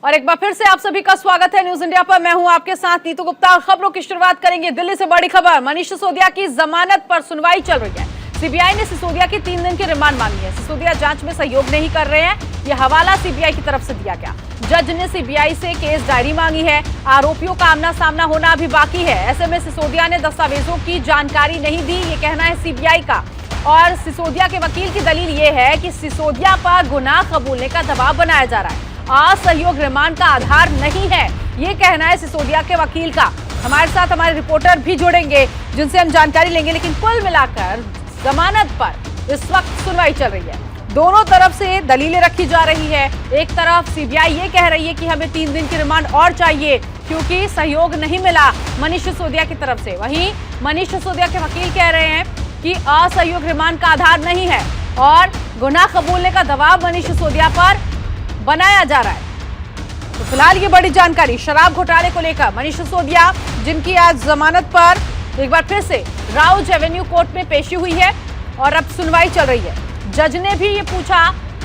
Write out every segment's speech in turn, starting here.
और एक बार फिर से आप सभी का स्वागत है न्यूज इंडिया पर। मैं हूं आपके साथ नीतू गुप्ता। खबरों की शुरुआत करेंगे दिल्ली से। बड़ी खबर, मनीष सिसोदिया की जमानत पर सुनवाई चल रही है। सीबीआई ने सिसोदिया की 3 दिन की रिमांड मांगी है। सिसोदिया जांच में सहयोग नहीं कर रहे हैं, यह हवाला सीबीआई की तरफ से दिया गया। जज ने सीबीआई से केस डायरी मांगी है। आरोपियों का आमना सामना होना अभी बाकी है। ऐसे में सिसोदिया ने दस्तावेजों की जानकारी नहीं दी, ये कहना है सीबीआई का। और सिसोदिया के वकील की दलील ये है कि सिसोदिया पर गुनाह कबूलने का दबाव बनाया जा रहा है। असहयोग रिमांड का आधार नहीं है, ये कहना है सिसोदिया के वकील का। हमारे साथ हमारे रिपोर्टर भी जुड़ेंगे जिनसे हम जानकारी लेंगे। लेकिन कुल मिलाकर जमानत पर इस वक्त सुनवाई चल रही है। दोनों तरफ से दलीलें रखी जा रही है। एक तरफ सीबीआई ये कह रही है कि हमें 3 दिन की रिमांड और चाहिए क्योंकि सहयोग नहीं मिला मनीष सिसोदिया की तरफ से। वहीं मनीष सिसोदिया के वकील कह रहे हैं कि असहयोग रिमांड का आधार नहीं है और गुनाह कबूलने का दबाव मनीष सिसोदिया पर बनाया जा रहा है। तो फिलहाल ये बड़ी जानकारी शराब घोटाले को लेकर मनीष सिसोदिया, जिनकी आज जमानत पर एक बार फिर से राउज एवेन्यू कोर्ट में पेशी हुई है और अब सुनवाई चल रही है। जज ने भी ये पूछा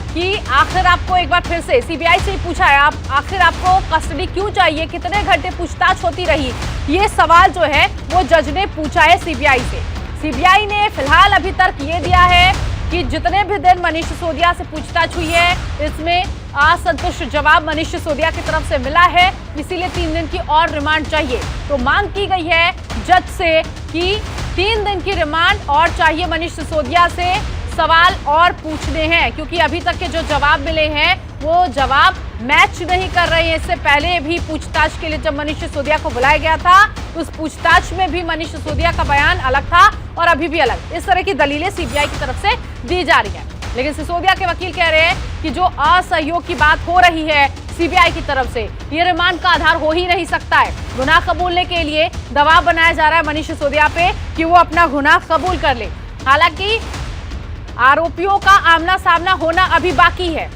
कि आखिर आपको, एक बार फिर से सीबीआई से ही पूछा है, आप आखिर आपको कस्टडी क्यों चाहिए, कितने घंटे पूछताछ होती रही, ये सवाल जो है वो जज ने पूछा है सीबीआई से। सीबीआई ने फिलहाल अभी तक ये दिया है कि जितने भी दिन मनीष सिसोदिया से पूछताछ हुई है, इसमें असंतुष्ट जवाब मनीष सिसोदिया की तरफ से मिला है, इसीलिए 3 दिन की और रिमांड चाहिए। तो मांग की गई है जज से कि 3 दिन की रिमांड और चाहिए। मनीष सिसोदिया से सवाल और पूछने हैं क्योंकि अभी तक के जो जवाब मिले हैं वो जवाब मैच नहीं कर रहे हैं। इससे पहले भी पूछताछ के लिए जब मनीष सिसोदिया को बुलाया गया था, उस पूछताछ में भी मनीष सिसोदिया का बयान अलग था और अभी भी अलग। इस तरह की दलीलें सीबीआई की तरफ से दी जा रही है। लेकिन सिसोदिया के वकील कह रहे हैं कि जो असहयोग की बात हो रही है सीबीआई की तरफ से, ये रिमांड का आधार हो ही नहीं सकता है। गुनाह कबूलने के लिए दबाव बनाया जा रहा है मनीष सिसोदिया पे कि वो अपना गुनाह कबूल कर ले। हालांकि आरोपियों का आमना सामना होना अभी बाकी है।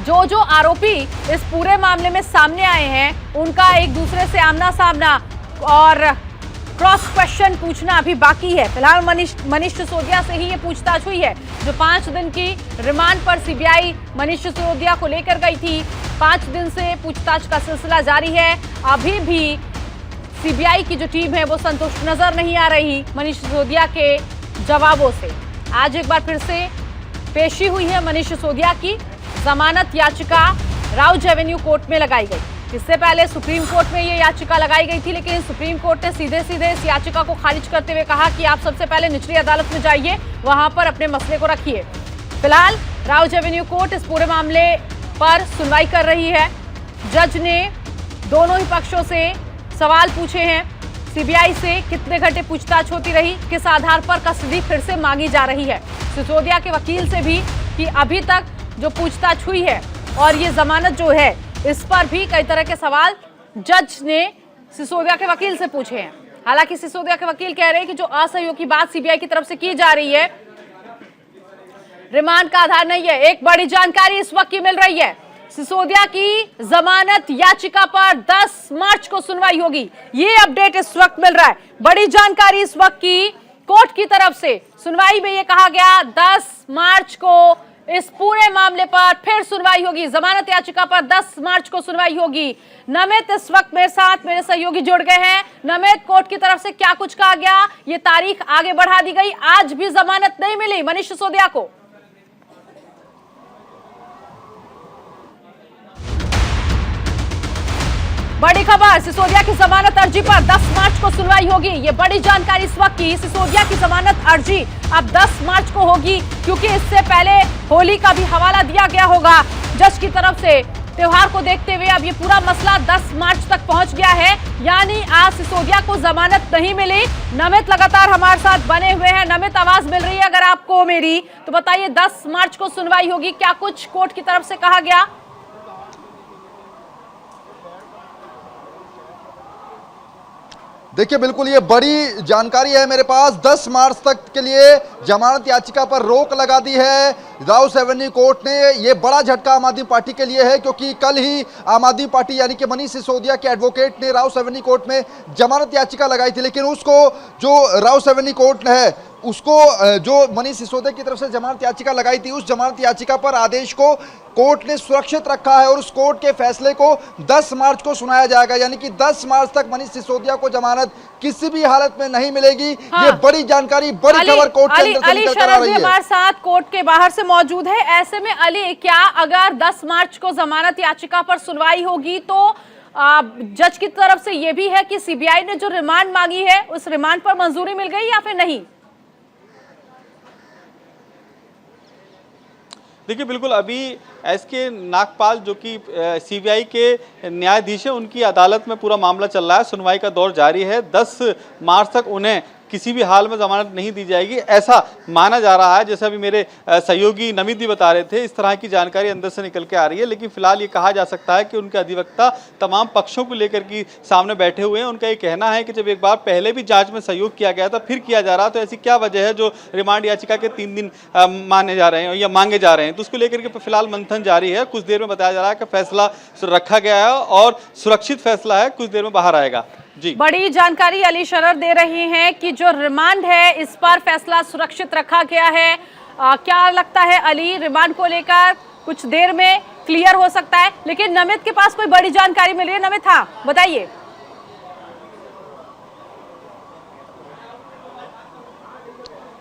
जो आरोपी इस पूरे मामले में सामने आए हैं, उनका एक दूसरे से आमना सामना और क्रॉस क्वेश्चन पूछना अभी बाकी है। फिलहाल मनीष सिसोदिया से ही ये पूछताछ हुई है। जो 5 दिन की रिमांड पर सीबीआई मनीष सिसोदिया को लेकर गई थी, 5 दिन से पूछताछ का सिलसिला जारी है। अभी भी सीबीआई की जो टीम है वो संतुष्ट नजर नहीं आ रही मनीष सिसोदिया के जवाबों से। आज एक बार फिर से पेशी हुई है मनीष सिसोदिया की। जमानत याचिका राउज एवेन्यू कोर्ट में लगाई गई। इससे पहले सुप्रीम कोर्ट में ये याचिका लगाई गई थी, लेकिन सुप्रीम कोर्ट ने सीधे इस याचिका को खारिज करते हुए कहा कि आप सबसे पहले निचली अदालत में जाइए, वहां पर अपने मसले को रखिए। फिलहाल राउज एवेन्यू कोर्ट इस पूरे मामले पर सुनवाई कर रही है। जज ने दोनों ही पक्षों से सवाल पूछे हैं। सीबीआई से कितने घंटे पूछताछ होती रही, किस आधार पर कस्टडी फिर से मांगी जा रही है। सिसोदिया के वकील से भी कि अभी तक जो पूछताछ हुई है और ये जमानत जो है, इस पर भी कई तरह के सवाल जज ने सिसोदिया के वकील से पूछे हैं। हालांकि सिसोदिया के वकील कह रहे हैं कि जो असहयोग की बात सीबीआई की तरफ से की जा रही है, रिमांड का आधार नहीं है। एक बड़ी जानकारी इस वक्त की मिल रही है, सिसोदिया की जमानत याचिका पर 10 मार्च को सुनवाई होगी। ये अपडेट इस वक्त मिल रहा है। बड़ी जानकारी इस वक्त की कोर्ट की तरफ से। सुनवाई में ये कहा गया 10 मार्च को इस पूरे मामले पर फिर सुनवाई होगी। जमानत याचिका पर 10 मार्च को सुनवाई होगी। नमित इस वक्त मेरे साथ, मेरे सहयोगी जुड़ गए हैं। नमित, कोर्ट की तरफ से क्या कुछ कहा गया, ये तारीख आगे बढ़ा दी गई, आज भी जमानत नहीं मिली मनीष सिसोदिया को। बड़ी खबर, सिसोदिया की जमानत अर्जी पर 10 मार्च को सुनवाई होगी। ये बड़ी जानकारी इस वक्त की। सिसोदिया की जमानत अर्जी अब 10 मार्च को होगी क्योंकि इससे पहले होली का भी हवाला दिया गया होगा जज की तरफ से। त्योहार को देखते हुए अब ये पूरा मसला 10 मार्च तक पहुंच गया है, यानी आज सिसोदिया को जमानत नहीं मिली। नमित लगातार हमारे साथ बने हुए हैं। नमित, आवाज मिल रही है अगर आपको मेरी, तो बताइए 10 मार्च को सुनवाई होगी, क्या कुछ कोर्ट की तरफ से कहा गया? देखिए, बिल्कुल ये बड़ी जानकारी है मेरे पास। 10 मार्च तक के लिए जमानत याचिका पर रोक लगा दी है राउज एवेन्यू कोर्ट ने। ये बड़ा झटका आम आदमी पार्टी के लिए है क्योंकि कल ही आम आदमी पार्टी यानी कि मनीष सिसोदिया के एडवोकेट ने राउज एवेन्यू कोर्ट में जमानत याचिका लगाई थी, लेकिन उसको जो राउज एवेन्यू कोर्ट है उसको जो मनीष सिसोदिया की तरफ से जमानत याचिका लगाई थी, उस जमानत याचिका पर आदेश को कोर्ट ने सुरक्षित रखा है और उस कोर्ट के फैसले को 10 मार्च को सुनाया जाएगा। यानी कि 10 मार्च तक मनीष सिसोदिया को जमानत किसी भी हालत में नहीं मिलेगी। हाँ। ये बड़ी जानकारी, बड़ी खबर कोर्ट के अंदर से निकल कर आ रही है। हमारे साथ कोर्ट के बाहर से मौजूद है। ऐसे में अली, क्या अगर 10 मार्च को जमानत याचिका पर सुनवाई होगी तो जज की तरफ से यह भी है कि सीबीआई ने जो रिमांड मांगी है उस रिमांड पर मंजूरी मिल गई या फिर नहीं? देखिए, बिल्कुल अभी एसके नागपाल जो कि सीबीआई के न्यायाधीश हैं, उनकी अदालत में पूरा मामला चल रहा है, सुनवाई का दौर जारी है। 10 मार्च तक उन्हें किसी भी हाल में जमानत नहीं दी जाएगी, ऐसा माना जा रहा है। जैसे अभी मेरे सहयोगी नमित भी बता रहे थे, इस तरह की जानकारी अंदर से निकल के आ रही है। लेकिन फिलहाल ये कहा जा सकता है कि उनके अधिवक्ता तमाम पक्षों को लेकर के सामने बैठे हुए हैं। उनका ये कहना है कि जब एक बार पहले भी जांच में सहयोग किया गया था, फिर किया जा रहा, तो ऐसी क्या वजह है जो रिमांड याचिका के 3 दिन माने जा रहे हैं या मांगे जा रहे हैं। तो उसको लेकर के फिलहाल मंथन जारी है। कुछ देर में बताया जा रहा है कि फैसला रखा गया है और सुरक्षित फैसला है, कुछ देर में बाहर आएगा। जी, बड़ी जानकारी अली शरर दे रहे हैं कि जो रिमांड है इस पर फैसला सुरक्षित रखा गया है। क्या लगता है अली, रिमांड को लेकर कुछ देर में क्लियर हो सकता है, लेकिन नमित के पास कोई बड़ी जानकारी मिली है? नमित, हाँ बताइए।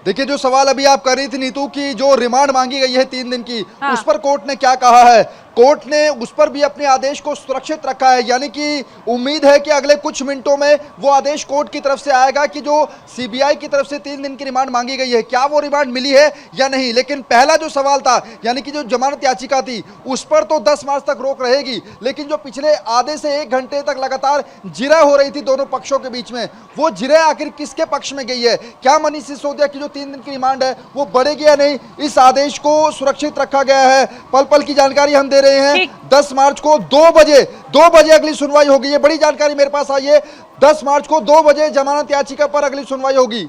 देखिए, जो सवाल अभी आप कर रही थी नीतू की, जो रिमांड मांगी गई है 3 दिन की, हाँ। उस पर कोर्ट ने क्या कहा है? कोर्ट ने उस पर भी अपने आदेश को सुरक्षित रखा है। यानी कि उम्मीद है कि अगले कुछ मिनटों में वो आदेश कोर्ट की तरफ से आएगा कि जो सीबीआई की तरफ से 3 दिन की रिमांड मांगी गई है, क्या वो रिमांड मिली है या नहीं। लेकिन पहला जो सवाल था, यानी कि जो जमानत याचिका थी, उस पर तो 10 मार्च तक रोक रहेगी। लेकिन जो पिछले आधे से 1 घंटे तक लगातार जिरह हो रही थी दोनों पक्षों के बीच में, वो जिरह आखिर किसके पक्ष में गई है? क्या मनीष सिसोदिया की जो 3 दिन की रिमांड है वो बढ़ेगी या नहीं? इस आदेश को सुरक्षित रखा गया है। पल पल की जानकारी हम दे रहे हैं। 10 मार्च को 2 बजे अगली सुनवाई होगी। ये बड़ी जानकारी मेरे पास आई है। 10 मार्च को 2 बजे जमानत याचिका पर अगली सुनवाई होगी।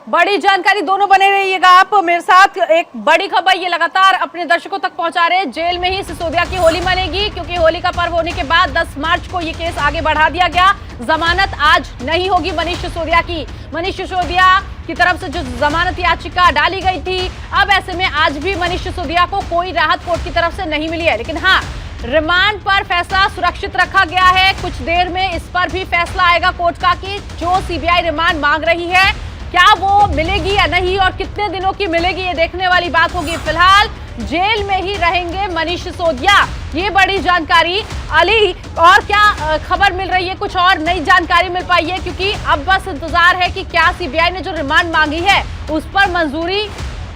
बड़ी जानकारी, दोनों बने रहिएगा आप मेरे साथ। एक बड़ी खबर ये लगातार अपने दर्शकों तक पहुंचा रहे हैं। जेल में ही सिसोदिया की होली मनेगी, क्योंकि होली का पर्व होने के बाद 10 मार्च को ये केस आगे बढ़ा दिया गया। जमानत आज नहीं होगी मनीष सिसोदिया की। मनीष सिसोदिया की तरफ से जो जमानत याचिका डाली गई थी, अब ऐसे में आज भी मनीष सिसोदिया को कोई राहत कोर्ट की तरफ से नहीं मिली है। लेकिन हाँ, रिमांड पर फैसला सुरक्षित रखा गया है। कुछ देर में इस पर भी फैसला आएगा कोर्ट का कि जो सीबीआई रिमांड मांग रही है, क्या वो मिलेगी या नहीं और कितने दिनों की मिलेगी, ये देखने वाली बात होगी। फिलहाल जेल में ही रहेंगे मनीष सिसोदिया, ये बड़ी जानकारी। अली, और क्या खबर मिल रही है? कुछ और नई जानकारी मिल पाई है? क्योंकि अब बस इंतजार है कि क्या सीबीआई ने जो रिमांड मांगी है उस पर मंजूरी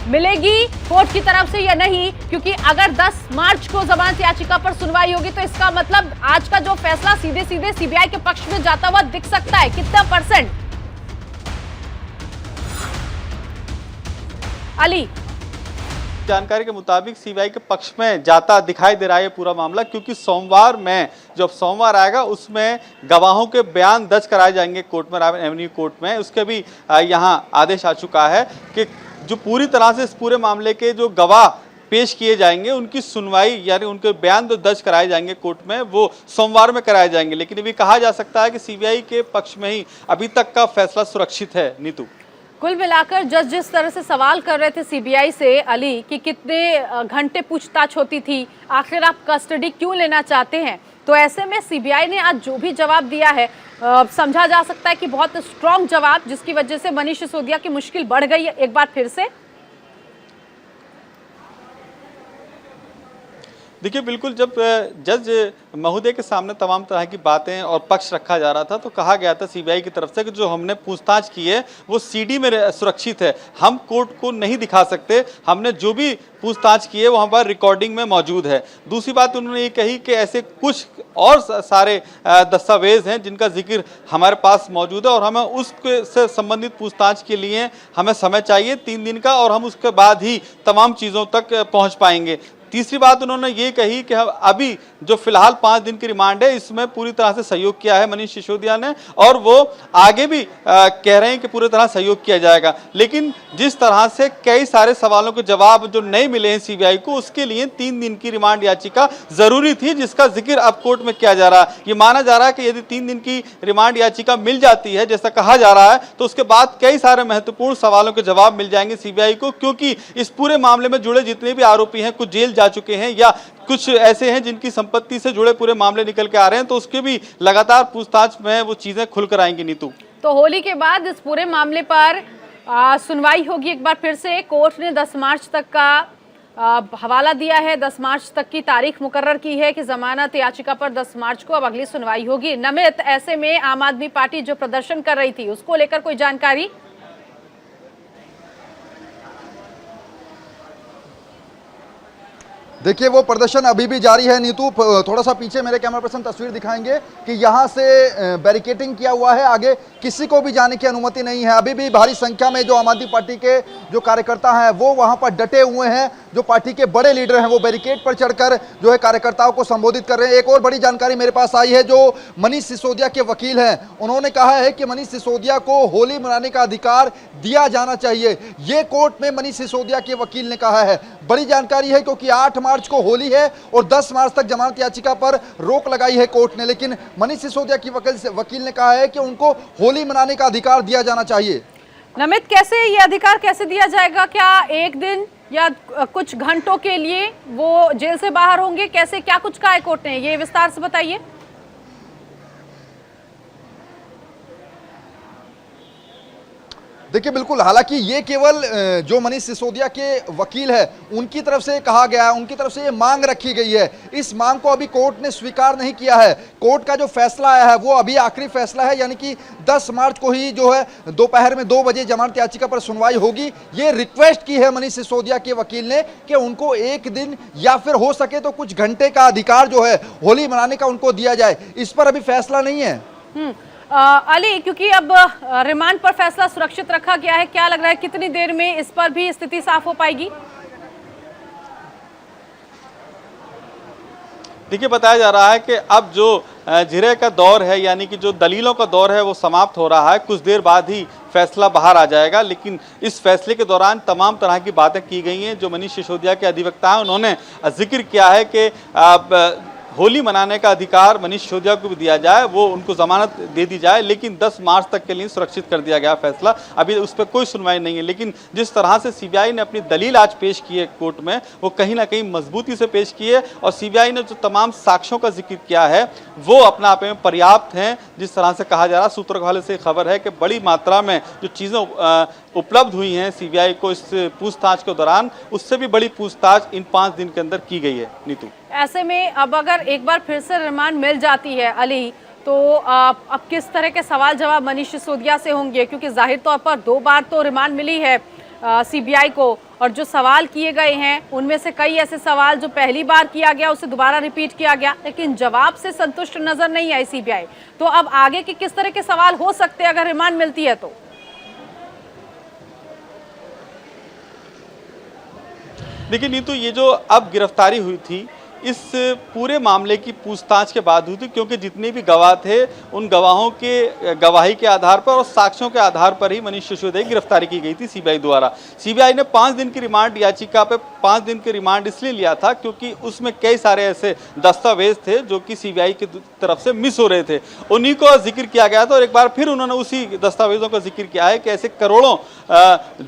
मिलेगी कोर्ट की तरफ से या नहीं। क्योंकि अगर 10 मार्च को जमानत याचिका पर सुनवाई होगी तो इसका मतलब आज का जो फैसला सीधे सीधे सीबीआई के पक्ष में जाता हुआ दिख सकता है। कितना %? अली, जानकारी के मुताबिक सीबीआई के पक्ष में जाता दिखाई दे रहा है पूरा मामला, क्योंकि सोमवार में, जब सोमवार आएगा उसमें गवाहों के बयान दर्ज कराए जाएंगे कोर्ट में, रायबरेली एवेन्यू कोर्ट में। उसके भी यहाँ आदेश आ चुका है कि जो पूरी तरह से इस पूरे मामले के जो गवाह पेश किए जाएंगे, उनकी सुनवाई यानी उनके बयान जो दर्ज कराए जाएंगे कोर्ट में, वो सोमवार में कराए जाएंगे। लेकिन ये भी कहा जा सकता है कि सीबीआई के पक्ष में ही अभी तक का फैसला सुरक्षित है। नीतू, कुल मिलाकर जज जिस तरह से सवाल कर रहे थे सीबीआई से अली कि कितने घंटे पूछताछ होती थी, आखिर आप कस्टडी क्यों लेना चाहते हैं, तो ऐसे में सीबीआई ने आज जो भी जवाब दिया है समझा जा सकता है कि बहुत स्ट्रांग जवाब, जिसकी वजह से मनीष सिसोदिया की मुश्किल बढ़ गई है एक बार फिर से। देखिए, बिल्कुल जब जज महोदय के सामने तमाम तरह की बातें और पक्ष रखा जा रहा था तो कहा गया था सीबीआई की तरफ से कि जो हमने पूछताछ की है वो सीडी में सुरक्षित है, हम कोर्ट को नहीं दिखा सकते, हमने जो भी पूछताछ की है वहाँ पर रिकॉर्डिंग में मौजूद है। दूसरी बात उन्होंने ये कही कि ऐसे कुछ और सारे दस्तावेज हैं जिनका जिक्र हमारे पास मौजूद है और हमें उससे संबंधित पूछताछ के लिए हमें समय चाहिए 3 दिन का, और हम उसके बाद ही तमाम चीज़ों तक पहुँच पाएंगे। तीसरी बात उन्होंने ये कही कि अभी जो फिलहाल 5 दिन की रिमांड है इसमें पूरी तरह से सहयोग किया है मनीष सिसोदिया ने, और वो आगे भी कह रहे हैं कि पूरी तरह सहयोग किया जाएगा। लेकिन जिस तरह से कई सारे सवालों के जवाब जो नहीं मिले हैं सीबीआई को, उसके लिए 3 दिन की रिमांड याचिका जरूरी थी, जिसका जिक्र अब कोर्ट में किया जा रहा है। ये माना जा रहा है कि यदि 3 दिन की रिमांड याचिका मिल जाती है जैसा कहा जा रहा है, तो उसके बाद कई सारे महत्वपूर्ण सवालों के जवाब मिल जाएंगे सीबीआई को, क्योंकि इस पूरे मामले में जुड़े जितने भी आरोपी हैं, कुछ जेल जा चुके हैं या कुछ ऐसे हैं जिनकी संपत्ति से जुड़े पूरे मामले निकल के आ रहे हैं, तो उसके भी लगातार पूछताछ में वो चीजें खुलकर आएंगी। नीतू, तो होली के बाद इस पूरे मामले पर सुनवाई होगी। एक बार फिर से कोर्ट ने 10 मार्च तक का हवाला दिया है, 10 मार्च तक की तारीख मुकर्रर की है कि जमानत याचिका पर 10 मार्च को अब अगली सुनवाई होगी। नमित, ऐसे में आम आदमी पार्टी जो प्रदर्शन कर रही थी उसको लेकर कोई जानकारी? देखिए, वो प्रदर्शन अभी भी जारी है। नीतू, थोड़ा सा पीछे मेरे कैमरा पर्सन तस्वीर दिखाएंगे कि यहाँ से बैरिकेडिंग किया हुआ है, आगे किसी को भी जाने की अनुमति नहीं है। अभी भी भारी संख्या में जो आम आदमी पार्टी के जो कार्यकर्ता हैं वो वहाँ पर डटे हुए हैं। जो पार्टी के बड़े लीडर हैं वो बैरिकेड पर चढ़कर जो है कार्यकर्ताओं को संबोधित कर रहे हैं। एक और बड़ी जानकारी मेरे पास आई है, जो मनीष सिसोदिया के वकील हैं, उन्होंने कहा है कि मनीष सिसोदिया को होली मनाने का अधिकार दिया जाना चाहिए। ये कोर्ट में मनीष सिसोदिया के वकील ने कहा है। बड़ी जानकारी है, क्योंकि 8 मार्च को होली है और 10 मार्च तक जमानत याचिका पर रोक लगाई है कोर्ट ने, लेकिन मनीष सिसोदिया की वकील ने कहा है कि उनको होली मनाने का अधिकार दिया जाना चाहिए। नमित, कैसे ये अधिकार कैसे दिया जाएगा? क्या एक दिन या कुछ घंटों के लिए वो जेल से बाहर होंगे? कैसे, क्या कुछ कहा है कोर्ट ने, ये विस्तार से बताइए। देखिए, बिल्कुल, हालांकि ये केवल जो मनीष सिसोदिया के वकील है उनकी तरफ से कहा गया है, उनकी तरफ से ये मांग रखी गई है। इस मांग को अभी कोर्ट ने स्वीकार नहीं किया है। कोर्ट का जो फैसला आया है वो अभी आखिरी फैसला है, यानी कि 10 मार्च को ही जो है दोपहर में 2 बजे जमानत याचिका पर सुनवाई होगी। ये रिक्वेस्ट की है मनीष सिसोदिया के वकील ने कि उनको एक दिन या फिर हो सके तो कुछ घंटे का अधिकार जो है होली मनाने का उनको दिया जाए। इस पर अभी फैसला नहीं है। अली, क्योंकि अब रिमांड पर फैसला सुरक्षित रखा गया है, क्या लग रहा है कितनी देर में इस पर भी स्थिति साफ हो पाएगी? देखिए, बताया जा रहा है कि अब जो जिरह का दौर है, यानी कि जो दलीलों का दौर है, वो समाप्त हो रहा है। कुछ देर बाद ही फैसला बाहर आ जाएगा, लेकिन इस फैसले के दौरान तमाम तरह की बातें की गई हैं। जो मनीष सिसोदिया के अधिवक्ता हैं उन्होंने जिक्र किया है कि होली मनाने का अधिकार मनीष सिसोदिया को भी दिया जाए, वो उनको जमानत दे दी जाए, लेकिन 10 मार्च तक के लिए सुरक्षित कर दिया गया फैसला। अभी उस पर कोई सुनवाई नहीं है, लेकिन जिस तरह से सीबीआई ने अपनी दलील आज पेश की है कोर्ट में, वो कहीं ना कहीं मजबूती से पेश की है, और सीबीआई ने जो तमाम साक्ष्यों का जिक्र किया है वो अपने आप में पर्याप्त हैं। जिस तरह से कहा जा रहा है, सूत्रों के हवाले से खबर है कि बड़ी मात्रा में जो चीज़ें उपलब्ध हुई हैं सीबीआई को इस पूछताछ के दौरान, उससे भी बड़ी पूछताछ इन 5 दिन के अंदर की गई है। नीतू, ऐसे में अब अगर एक बार फिर से रिमांड मिल जाती है अली, तो अब किस तरह के सवाल जवाब मनीष सिसोदिया से होंगे? क्योंकि जाहिर तौर पर 2 बार तो रिमांड मिली है सीबीआई को, और जो सवाल किए गए हैं उनमें से कई ऐसे सवाल जो पहली बार किया गया उसे दोबारा रिपीट किया गया, लेकिन जवाब से संतुष्ट नजर नहीं आई सीबीआई। तो अब आगे के किस तरह के सवाल हो सकते हैं अगर रिमांड मिलती है तो? देखिए नीतू, ये जो अब गिरफ्तारी हुई थी इस पूरे मामले की पूछताछ के बाद हुई थी, क्योंकि जितने भी गवाह थे उन गवाहों के गवाही के आधार पर और साक्ष्यों के आधार पर ही मनीष सिसोदिया की गिरफ्तारी की गई थी सीबीआई द्वारा। सीबीआई ने 5 दिन की रिमांड याचिका पे 5 दिन की रिमांड इसलिए लिया था क्योंकि उसमें कई सारे ऐसे दस्तावेज थे जो कि सीबीआई की तरफ से मिस हो रहे थे, उन्हीं को जिक्र किया गया था। और एक बार फिर उन्होंने उसी दस्तावेजों का जिक्र किया है कि ऐसे करोड़ों,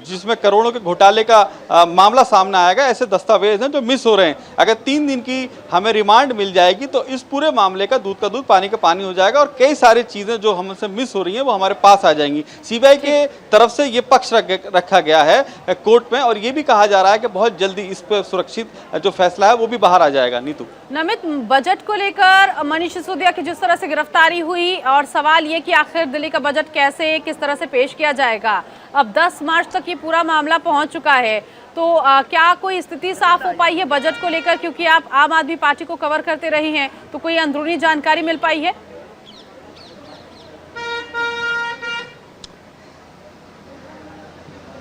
जिसमें करोड़ों के घोटाले का मामला सामने आएगा, ऐसे दस्तावेज हैं जो मिस हो रहे हैं। अगर 3 दिन की हमें रिमांड मिल जाएगी तो इस पूरे मामले का दूध पानी का पानी हो जाएगा, और कई सारी चीजें जो हमसे मिस हो रही हैं वो हमारे पास आ जाएंगी। सीबीआई के तरफ से ये पक्ष रखा गया है कोर्ट में, और ये भी कहा जा रहा है कि बहुत जल्दी इस पर सुरक्षित जो फैसला है वो भी बाहर आ जाएगा। नीतू, नमित, बजट को लेकर मनीष सिसोदिया की जिस तरह से गिरफ्तारी हुई, और सवाल ये कि आखिर दिल्ली का बजट कैसे किस तरह से पेश किया जाएगा, अब 10 मार्च तक ये पूरा मामला पहुंच चुका है, तो क्या कोई स्थिति साफ हो पाई है बजट को लेकर? क्योंकि आप आम आदमी पार्टी को कवर करते रहे हैं, तो कोई अंदरूनी जानकारी मिल पाई है?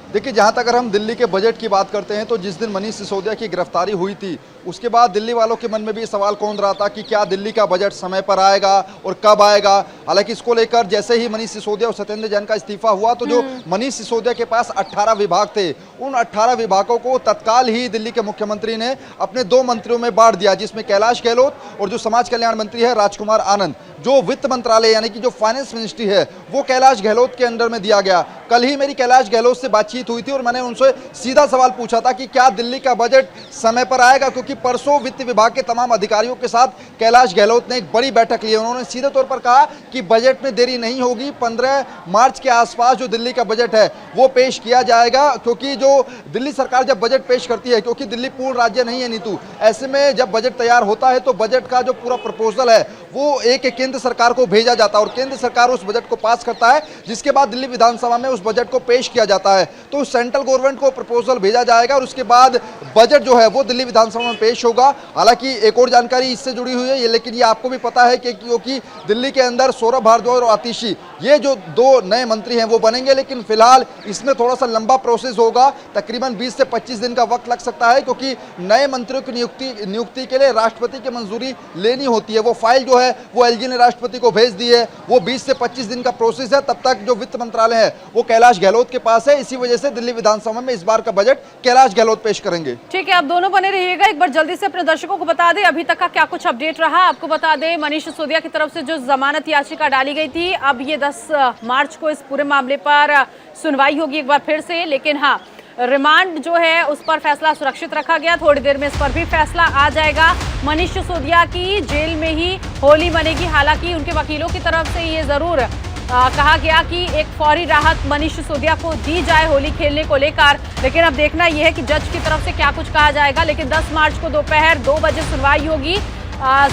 देखिए, जहां तक अगर हम दिल्ली के बजट की बात करते हैं तो जिस दिन मनीष सिसोदिया की गिरफ्तारी हुई थी उसके बाद दिल्ली वालों के मन में भी सवाल कौंध रहा था कि क्या दिल्ली का बजट समय पर आएगा और कब आएगा। हालांकि इसको लेकर जैसे ही मनीष सिसोदिया और सत्येंद्र जैन का इस्तीफा हुआ तो जो मनीष सिसोदिया के पास 18 विभाग थे, उन 18 विभागों को तत्काल ही दिल्ली के मुख्यमंत्री ने अपने 2 मंत्रियों में बांट दिया, जिसमें कैलाश गहलोत और जो समाज कल्याण मंत्री है राजकुमार आनंद। जो वित्त मंत्रालय यानी कि जो फाइनेंस मिनिस्ट्री है वो कैलाश गहलोत के अंडर में दिया गया। कल ही मेरी कैलाश गहलोत से बातचीत हुई थी और मैंने उनसे सीधा सवाल पूछा था कि क्या दिल्ली का बजट समय पर आएगा, क्योंकि परसों वित्त विभाग के तमाम अधिकारियों के साथ कैलाश गहलोत ने एक बड़ी बैठक ली। उन्होंने सीधे तौर पर कहा कि बजट में देरी नहीं होगी, 15 मार्च के आसपास जो दिल्ली का बजट है वो पेश किया जाएगा। क्योंकि जो दिल्ली सरकार जब बजट पेश करती है, क्योंकि दिल्ली पूर्ण राज्य नहीं है नीतू, ऐसे में जब बजट तैयार होता है तो बजट का जो पूरा प्रपोजल है वो एक केंद्र सरकार को भेजा जाता है और केंद्र सरकार उस बजट को पास करता है, जिसके बाद दिल्ली विधानसभा में उस बजट को पेश किया जाता है। तो सेंट्रल गवर्नमेंट को प्रपोजल भेजा जाएगा और उसके बाद बजट जो है वो दिल्ली विधानसभा में पेश होगा। हालांकि एक और जानकारी इससे जुड़ी हुई है, लेकिन ये आपको भी पता है कि क्योंकि दिल्ली के अंदर सौरभ भारद्वाज और आतिशी ये जो 2 नए मंत्री हैं वो बनेंगे, लेकिन फिलहाल इसमें थोड़ा सा लंबा प्रोसेस होगा, तकरीबन 20 से 25 दिन का वक्त लग सकता है, क्योंकि नए मंत्रियों की नियुक्ति के लिए राष्ट्रपति की मंजूरी लेनी होती है। वो फाइल जो है वो एलजी ने राष्ट्रपति को भेज दी है, वो 20 से 25 दिन का प्रोसेस है। तब तक जो वित्त मंत्रालय है वो कैलाश गहलोत के पास है, इसी वजह से दिल्ली विधानसभा में इस बार का बजट कैलाश गहलोत पेश करेंगे। ठीक है, आप दोनों बने रहिएगा। एक बार जल्दी से अपने दर्शकों को बता दें अभी तक का क्या कुछ अपडेट रहा। आपको बता दें मनीष सिसोदिया की तरफ से जो जमानत याचिका डाली गई थी, अब ये 10 मार्च को इस पूरे मामले पर सुनवाई होगी एक बार फिर से। लेकिन हाँ, रिमांड जो है उस पर फैसला सुरक्षित रखा गया, थोड़ी देर में इस पर भी फैसला आ जाएगा। मनीष सिसोदिया की जेल में ही होली मनेगी। हालांकि उनके वकीलों की तरफ से ये जरूर कहा गया कि एक फौरी राहत मनीष सिसोदिया को दी जाए होली खेलने को लेकर, लेकिन अब देखना यह है कि जज की तरफ से क्या कुछ कहा जाएगा। लेकिन 10 मार्च को दोपहर 2 बजे सुनवाई होगी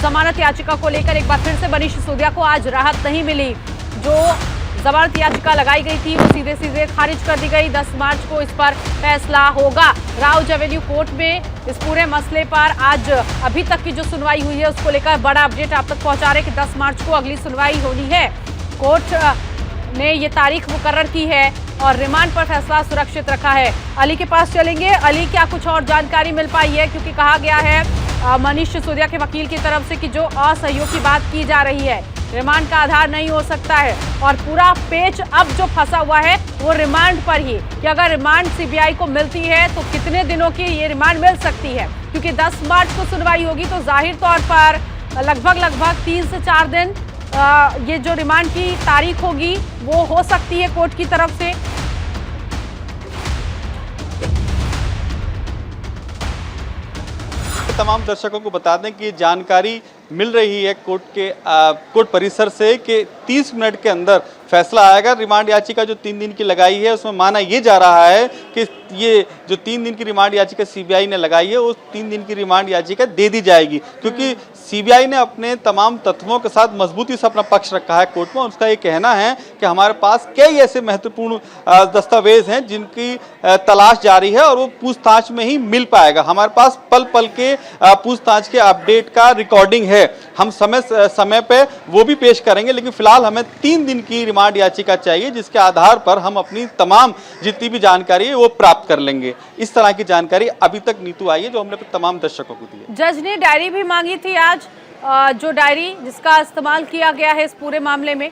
जमानत याचिका को लेकर। एक बार फिर से मनीष सिसोदिया को आज राहत नहीं मिली। जो जमानत याचिका लगाई गई थी वो सीधे सीधे खारिज कर दी गई। 10 मार्च को इस पर फैसला होगा। राउज एवेन्यू कोर्ट में इस पूरे मसले पर आज अभी तक की जो सुनवाई हुई है उसको लेकर बड़ा अपडेट आप तक पहुंचा रहे कि 10 मार्च को अगली सुनवाई होनी है। कोर्ट ने ये तारीख मुकर्रर की है और रिमांड पर फैसला सुरक्षित रखा है। अली के पास चलेंगे। अली, क्या कुछ और जानकारी मिल पाई है, क्योंकि कहा गया है मनीष सिसोदिया के वकील की तरफ से कि जो असहयोग की बात की जा रही है रिमांड का आधार नहीं हो सकता है और पूरा पेच अब जो फंसा हुआ है वो रिमांड पर ही, कि अगर रिमांड सीबीआई को मिलती है तो कितने दिनों की ये रिमांड मिल सकती है, क्योंकि 10 मार्च को सुनवाई होगी तो जाहिर तौर पर लगभग 3 से 4 दिन ये जो रिमांड की तारीख होगी वो हो सकती है कोर्ट की तरफ से। तमाम दर्शकों को बता दें कि जानकारी मिल रही है कोर्ट परिसर से कि 30 मिनट के अंदर फैसला आएगा। रिमांड याचिका जो 3 दिन की लगाई है उसमें माना ये जा रहा है कि ये जो 3 दिन की रिमांड याचिका सीबीआई ने लगाई है उस 3 दिन की रिमांड याचिका दे दी जाएगी, क्योंकि सीबीआई ने अपने तमाम तथ्यों के साथ मजबूती से अपना पक्ष रखा है कोर्ट में। उसका ये कहना है कि हमारे पास कई ऐसे महत्वपूर्ण दस्तावेज हैं जिनकी तलाश जारी है और वो पूछताछ में ही मिल पाएगा। हमारे पास पल पल के पूछताछ के अपडेट का रिकॉर्डिंग है, हम समय पे वो भी पेश करेंगे, लेकिन फिलहाल हमें 3 दिन की रिमांड याचिका चाहिए जिसके आधार पर हम अपनी तमाम जितनी भी जानकारी है वो प्राप्त कर लेंगे। इस तरह की जानकारी अभी तक नीतू आई है जो हमने तमाम दर्शकों को दी है। जज ने डायरी भी मांगी थी आज, जो डायरी जिसका इस्तेमाल किया गया है इस पूरे मामले में।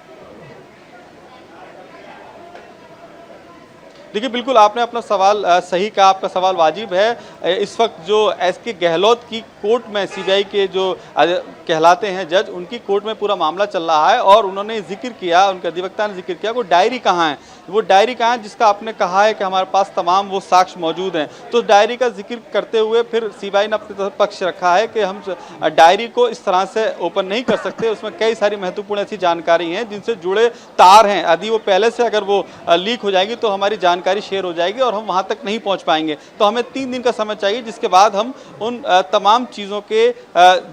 देखिए, बिल्कुल आपने अपना सवाल सही कहा, आपका सवाल वाजिब है। इस वक्त जो एसके गहलोत की कोर्ट में सीबीआई के जो कहलाते हैं जज, उनकी कोर्ट में पूरा मामला चल रहा है और उन्होंने जिक्र किया, उनके अधिवक्ता ने जिक्र किया वो डायरी कहाँ है, वो डायरी कहाँ है जिसका आपने कहा है कि हमारे पास तमाम वो साक्ष्य मौजूद हैं। तो डायरी का जिक्र करते हुए फिर सीबीआई ने अपने तरफ पक्ष रखा है कि हम डायरी को इस तरह से ओपन नहीं कर सकते, उसमें कई सारी महत्वपूर्ण ऐसी जानकारी हैं जिनसे जुड़े तार हैं। यदि वो पहले से अगर वो लीक हो जाएगी तो हमारी जानकारी शेयर हो जाएगी और हम वहाँ तक नहीं पहुँच पाएंगे। तो हमें 3 दिन का समय चाहिए जिसके बाद हम उन तमाम चीज़ों के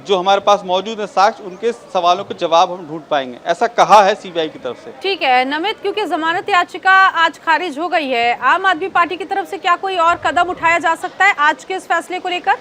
जो हमारे पास मौजूद है साक्ष्य, उनके सवालों के जवाब हम ढूंढ पाएंगे, ऐसा कहा है सीबीआई की तरफ से। ठीक है नमित, क्योंकि जमानत याचिका आज खारिज हो गई है, आम आदमी पार्टी की तरफ से क्या कोई और कदम उठाया जा सकता है आज के इस फैसले को लेकर?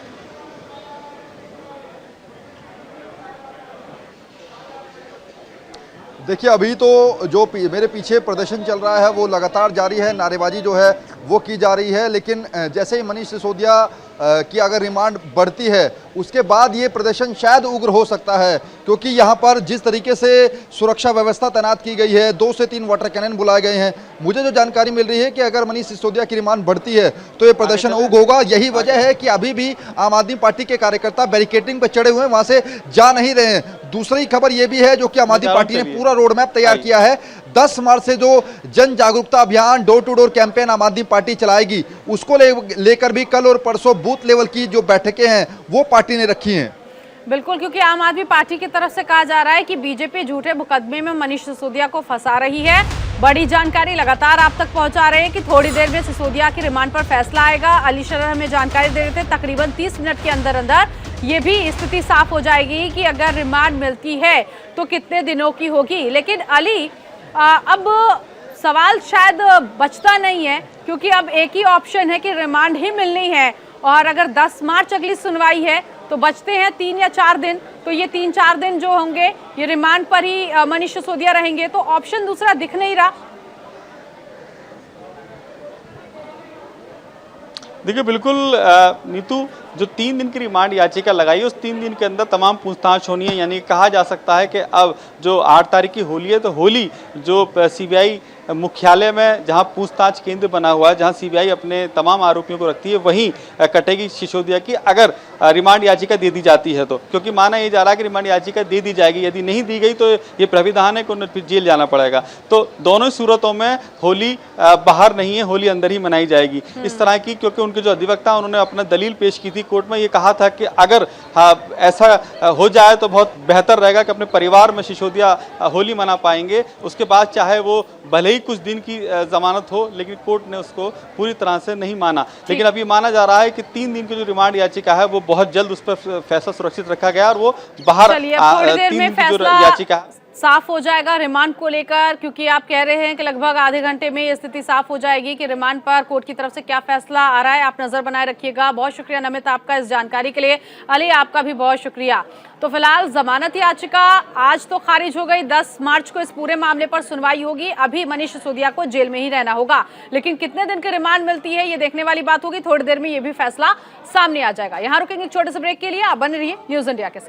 देखिए, अभी तो जो मेरे पीछे प्रदर्शन चल रहा है वो लगातार जारी है, नारेबाजी जो है वो की जा रही है, लेकिन जैसे ही मनीष सिसोदिया की अगर रिमांड बढ़ती है उसके बाद ये प्रदर्शन शायद उग्र हो सकता है, क्योंकि यहाँ पर जिस तरीके से सुरक्षा व्यवस्था तैनात की गई है, 2 से 3 वाटर कैनन बुलाए गए हैं। मुझे जो जानकारी मिल रही है कि अगर मनीष सिसोदिया की रिमांड बढ़ती है तो ये प्रदर्शन उग्र होगा। यही वजह है कि अभी भी आम आदमी पार्टी के कार्यकर्ता बैरिकेडिंग पर चढ़े हुए हैं, वहां से जा नहीं रहे हैं। दूसरी खबर यह भी है जो कि आम आदमी पार्टी ने पूरा रोड मैप तैयार किया है। 10 मार्च से जो जन जागरूकता अभियान, डोर टू डोर कैंपेन आम आदमी पार्टी चलाएगी, उसको लेकर भी कल और परसों बूथ लेवल की जो बैठकें हैं वो पार्टी ने रखी हैं। बिल्कुल, क्योंकि आम आदमी पार्टी की तरफ से कहा जा रहा है कि बीजेपी झूठे मुकदमे में मनीष सिसोदिया को फंसा रही है। बड़ी जानकारी लगातार आप तक पहुंचा रहे हैं कि थोड़ी देर में सिसोदिया की रिमांड पर फैसला आएगा। अली शरह हमें जानकारी दे रहे थे तकरीबन 30 मिनट के अंदर अंदर ये भी स्थिति साफ हो जाएगी कि अगर रिमांड मिलती है तो कितने दिनों की होगी। लेकिन अली, अब सवाल शायद बचता नहीं है, क्योंकि अब एक ही ऑप्शन है कि रिमांड ही मिलनी है, और अगर 10 मार्च अगली सुनवाई है तो बचते हैं 3 या 4 दिन। तो ये 3-4 दिन जो होंगे ये रिमांड पर ही मनीष सिसोदिया रहेंगे, तो ऑप्शन दूसरा दिख नहीं रहा। देखिए बिल्कुल नीतू, जो 3 दिन की रिमांड याचिका लगाई है उस 3 दिन के अंदर तमाम पूछताछ होनी है। यानी कहा जा सकता है कि अब जो 8 तारीख की होली है तो होली जो सीबीआई मुख्यालय में जहां पूछताछ केंद्र बना हुआ है, जहां सीबीआई अपने तमाम आरोपियों को रखती है, वहीं कटेगी सिसोदिया की अगर रिमांड याचिका दे दी जाती है तो। क्योंकि माना ये जा रहा है कि रिमांड याचिका दे दी जाएगी, यदि नहीं दी गई तो ये प्राविधान है कि उन्हें फिर जेल जाना पड़ेगा। तो दोनों सूरतों में होली बाहर नहीं है, होली अंदर ही मनाई जाएगी इस तरह की। क्योंकि उनके जो अधिवक्ता उन्होंने अपना दलील पेश की थी कोर्ट में, ये कहा था कि अगर ऐसा हो जाए तो बहुत बेहतर रहेगा कि अपने परिवार में सिसोदिया होली मना पाएंगे। उसके बाद चाहे वो भले ही कुछ दिन की जमानत हो, लेकिन कोर्ट ने उसको पूरी तरह से नहीं माना। लेकिन अब ये माना जा रहा है कि 3 दिन की जो रिमांड याचिका है वो बहुत जल्द उस पर फैसला सुरक्षित रखा गया और वो बाहर 3 दिन की जो याचिका साफ हो जाएगा रिमांड को लेकर, क्योंकि आप कह रहे हैं कि लगभग आधे घंटे में ये स्थिति साफ हो जाएगी कि रिमांड पर कोर्ट की तरफ से क्या फैसला आ रहा है। आप नजर बनाए रखिएगा। बहुत शुक्रिया नमित आपका इस जानकारी के लिए। अली, आपका भी बहुत शुक्रिया। तो फिलहाल जमानत याचिका आज तो खारिज हो गई। 10 मार्च को इस पूरे मामले पर सुनवाई होगी। अभी मनीष सिसोदिया को जेल में ही रहना होगा, लेकिन कितने दिन की रिमांड मिलती है ये देखने वाली बात होगी। थोड़ी देर में ये भी फैसला सामने आ जाएगा। यहाँ रुकेंगे एक छोटे से ब्रेक के लिए। आप बने रहिए न्यूज इंडिया के साथ।